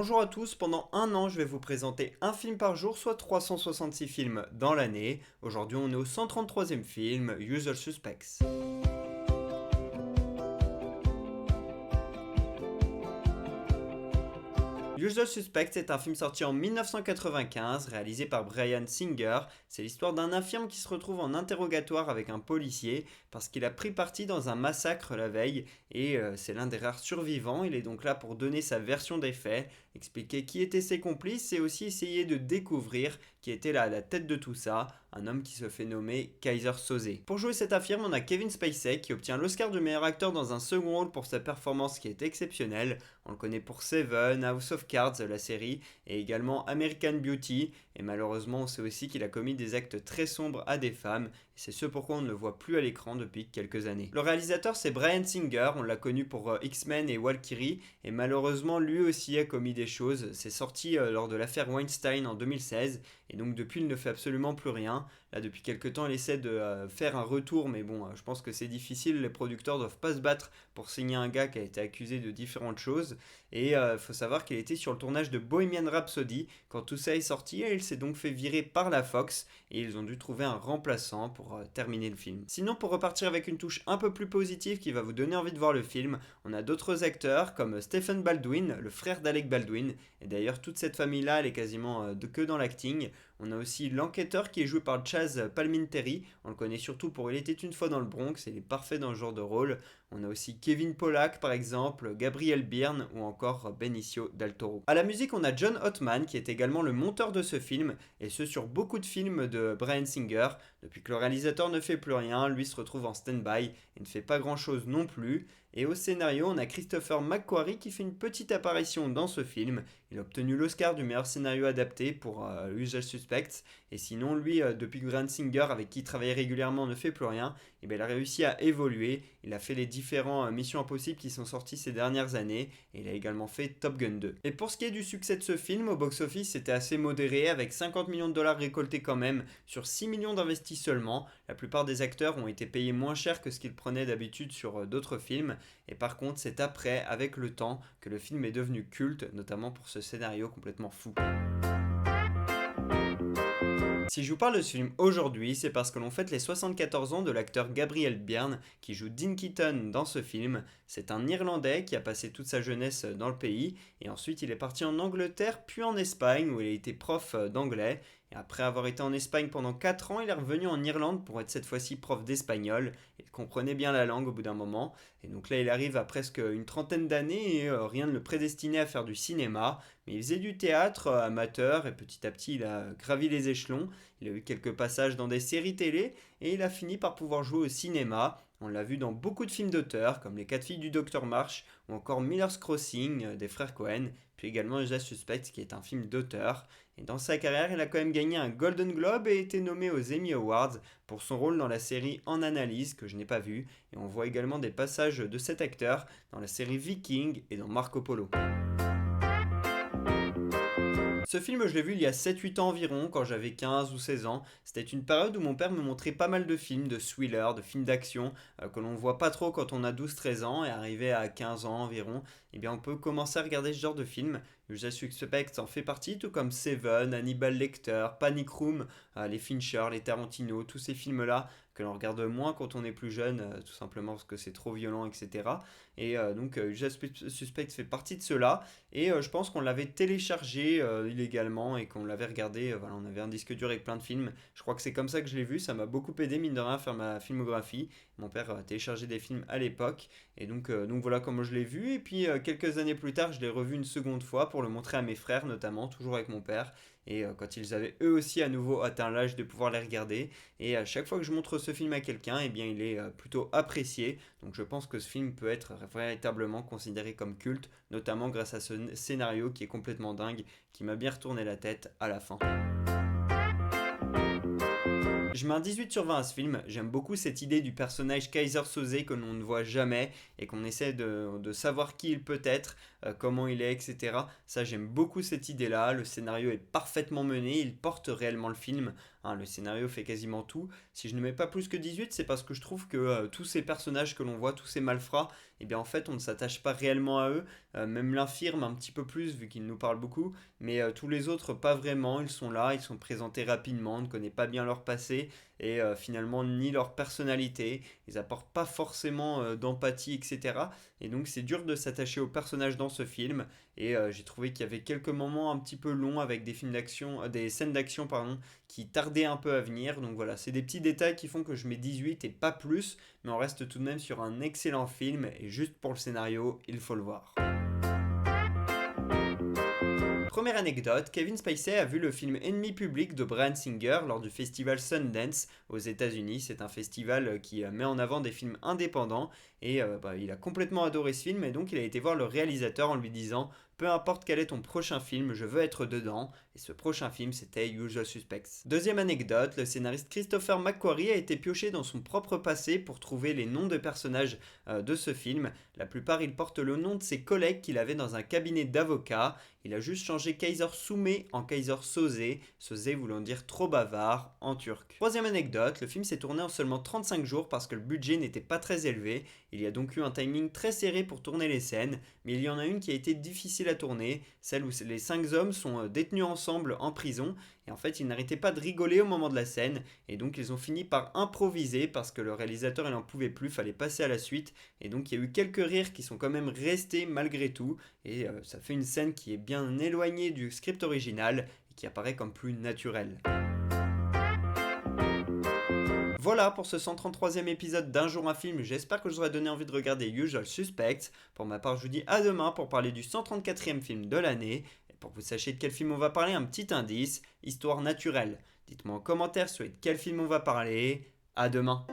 Bonjour à tous, pendant un an je vais vous présenter un film par jour, soit 366 films dans l'année. Aujourd'hui on est au 133e film, Usual Suspects. Usual Suspects est un film sorti en 1995, réalisé par Bryan Singer. C'est l'histoire d'un infirme qui se retrouve en interrogatoire avec un policier parce qu'il a pris parti dans un massacre la veille et c'est l'un des rares survivants. Il est donc là pour donner sa version des faits, expliquer qui étaient ses complices et aussi essayer de découvrir qui était là à la tête de tout ça, un homme qui se fait nommer Keyser Söze. Pour jouer cet infirme, on a Kevin Spacey qui obtient l'Oscar du meilleur acteur dans un second rôle pour sa performance qui est exceptionnelle. On le connaît pour Seven, House of Cards, la série, et également American Beauty. Et malheureusement, on sait aussi qu'il a commis des actes très sombres à des femmes, et c'est ce pourquoi on ne le voit plus à l'écran depuis quelques années. Le réalisateur, c'est Bryan Singer, on l'a connu pour X-Men et Valkyrie, et malheureusement, lui aussi a commis des choses. C'est sorti lors de l'affaire Weinstein en 2016, et donc depuis, il ne fait absolument plus rien. Là, depuis quelques temps, il essaie de faire un retour, mais bon, je pense que c'est difficile. Les producteurs doivent pas se battre pour signer un gars qui a été accusé de différentes choses. Et il faut savoir qu'il était sur le tournage de Bohemian Rhapsody quand tout ça est sorti, et il s'est donc fait virer par la Fox, et ils ont dû trouver un remplaçant pour terminer le film. Sinon, pour repartir avec une touche un peu plus positive qui va vous donner envie de voir le film, on a d'autres acteurs comme Stephen Baldwin, le frère d'Alec Baldwin, et d'ailleurs toute cette famille-là, elle est quasiment que dans l'acting. On a aussi l'enquêteur qui est joué par Chaz Palminteri, on le connaît surtout pour Il était une fois dans le Bronx, il est parfait dans ce genre de rôle. On a aussi Kevin Pollak par exemple, Gabriel Byrne ou encore Benicio del Toro. À la musique, on a John Ottman qui est également le monteur de ce film, et ce sur beaucoup de films de Bryan Singer. Depuis que le réalisateur ne fait plus rien, lui se retrouve en stand-by et ne fait pas grand-chose non plus. Et au scénario, on a Christopher McQuarrie qui fait une petite apparition dans ce film. Il a obtenu l'Oscar du meilleur scénario adapté pour Usual Suspects. Et sinon, lui, depuis que Bryan Singer, avec qui il travaille régulièrement, ne fait plus rien, et bien, il a réussi à évoluer. Il a fait les différents Missions Impossibles qui sont sortis ces dernières années. Et il a également fait Top Gun 2. Et pour ce qui est du succès de ce film, au box-office, c'était assez modéré, avec 50 millions de dollars récoltés quand même, sur 6 millions d'investis seulement. La plupart des acteurs ont été payés moins cher que ce qu'ils prenaient d'habitude sur d'autres films. Et par contre, c'est après, avec le temps, que le film est devenu culte, notamment pour ce scénario complètement fou. Si je vous parle de ce film aujourd'hui, c'est parce que l'on fête les 74 ans de l'acteur Gabriel Byrne qui joue Dean Keaton dans ce film. C'est un Irlandais qui a passé toute sa jeunesse dans le pays et ensuite il est parti en Angleterre puis en Espagne où il a été prof d'anglais. Et après avoir été en Espagne pendant 4 ans, il est revenu en Irlande pour être cette fois-ci prof d'espagnol. Il comprenait bien la langue au bout d'un moment. Et donc là, il arrive à presque une trentaine d'années et rien ne le prédestinait à faire du cinéma. Mais il faisait du théâtre amateur et petit à petit, il a gravi les échelons. Il a eu quelques passages dans des séries télé et il a fini par pouvoir jouer au cinéma. On l'a vu dans beaucoup de films d'auteur, comme Les 4 filles du Docteur March ou encore Miller's Crossing des frères Coen, puis également Usual Suspects qui est un film d'auteur. Et dans sa carrière, il a quand même gagné un Golden Globe et été nommé aux Emmy Awards pour son rôle dans la série En Analyse, que je n'ai pas vu. Et on voit également des passages de cet acteur dans la série Viking et dans Marco Polo. Ce film, je l'ai vu il y a 7-8 ans environ, quand j'avais 15 ou 16 ans. C'était une période où mon père me montrait pas mal de films, de thrillers, de films d'action, que l'on ne voit pas trop quand on a 12-13 ans, et arrivé à 15 ans environ, eh bien on peut commencer à regarder ce genre de films. Usual Suspects en fait partie, tout comme Seven, Hannibal Lecter, Panic Room, les Fincher, les Tarantino, tous ces films-là que l'on regarde moins quand on est plus jeune, tout simplement parce que c'est trop violent, etc. Et donc Usual Suspects fait partie de ceux-là, et je pense qu'on l'avait téléchargé illégalement et qu'on l'avait regardé, voilà, on avait un disque dur avec plein de films, je crois que c'est comme ça que je l'ai vu, ça m'a beaucoup aidé mine de rien à faire ma filmographie. Mon père a téléchargé des films à l'époque, et donc voilà comment je l'ai vu, et puis quelques années plus tard je l'ai revu une seconde fois pour le montrer à mes frères notamment, toujours avec mon père, et quand ils avaient eux aussi à nouveau atteint l'âge de pouvoir les regarder, et à chaque fois que je montre ce film à quelqu'un, eh bien il est plutôt apprécié, donc je pense que ce film peut être véritablement considéré comme culte, notamment grâce à ce scénario qui est complètement dingue, qui m'a bien retourné la tête à la fin. Je mets un 18 sur 20 à ce film, j'aime beaucoup cette idée du personnage Keyser Söze que l'on ne voit jamais et qu'on essaie de savoir qui il peut être. comment il est, etc. Ça, j'aime beaucoup cette idée-là. Le scénario est parfaitement mené, il porte réellement le film. Hein, le scénario fait quasiment tout. Si je ne mets pas plus que 18, c'est parce que je trouve que tous ces personnages que l'on voit, tous ces malfrats, eh bien en fait, on ne s'attache pas réellement à eux. Même l'infirme un petit peu plus, vu qu'il nous parle beaucoup. Mais tous les autres, pas vraiment. Ils sont là, ils sont présentés rapidement, on ne connaît pas bien leur passé et finalement ni leur personnalité. Ils apportent pas forcément d'empathie, etc. Et donc c'est dur de s'attacher aux personnages dans ce film. Et j'ai trouvé qu'il y avait quelques moments un petit peu longs avec des films d'action, des scènes d'action pardon, qui tardaient un peu à venir. Donc voilà, c'est des petits détails qui font que je mets 18 et pas plus, mais on reste tout de même sur un excellent film et juste pour le scénario, il faut le voir. Première anecdote, Kevin Spacey a vu le film Ennemi public de Bryan Singer lors du festival Sundance aux États-Unis. C'est un festival qui met en avant des films indépendants et il a complètement adoré ce film et donc il a été voir le réalisateur en lui disant peu importe quel est ton prochain film, je veux être dedans. Et ce prochain film, c'était Usual Suspects. Deuxième anecdote, le scénariste Christopher McQuarrie a été pioché dans son propre passé pour trouver les noms de personnages de ce film. La plupart, ils portent le nom de ses collègues qu'il avait dans un cabinet d'avocats. Il a juste changé Kaiser Soumé en Kaiser Soze, Soze voulant dire trop bavard en turc. Troisième anecdote, le film s'est tourné en seulement 35 jours parce que le budget n'était pas très élevé. Il y a donc eu un timing très serré pour tourner les scènes, mais il y en a une qui a été difficile à tourner, celle où les 5 hommes sont détenus ensemble en prison, et en fait ils n'arrêtaient pas de rigoler au moment de la scène, et donc ils ont fini par improviser parce que le réalisateur il n'en pouvait plus, fallait passer à la suite, et donc il y a eu quelques rires qui sont quand même restés malgré tout, et ça fait une scène qui est bien éloignée du script original, et qui apparaît comme plus naturelle. Voilà pour ce 133e épisode d'Un jour un film, j'espère que je vous aurai donné envie de regarder Usual Suspects. Pour ma part, je vous dis à demain pour parler du 134e film de l'année. Et pour que vous sachiez de quel film on va parler, un petit indice, histoire naturelle. Dites-moi en commentaire sur de quel film on va parler. À demain.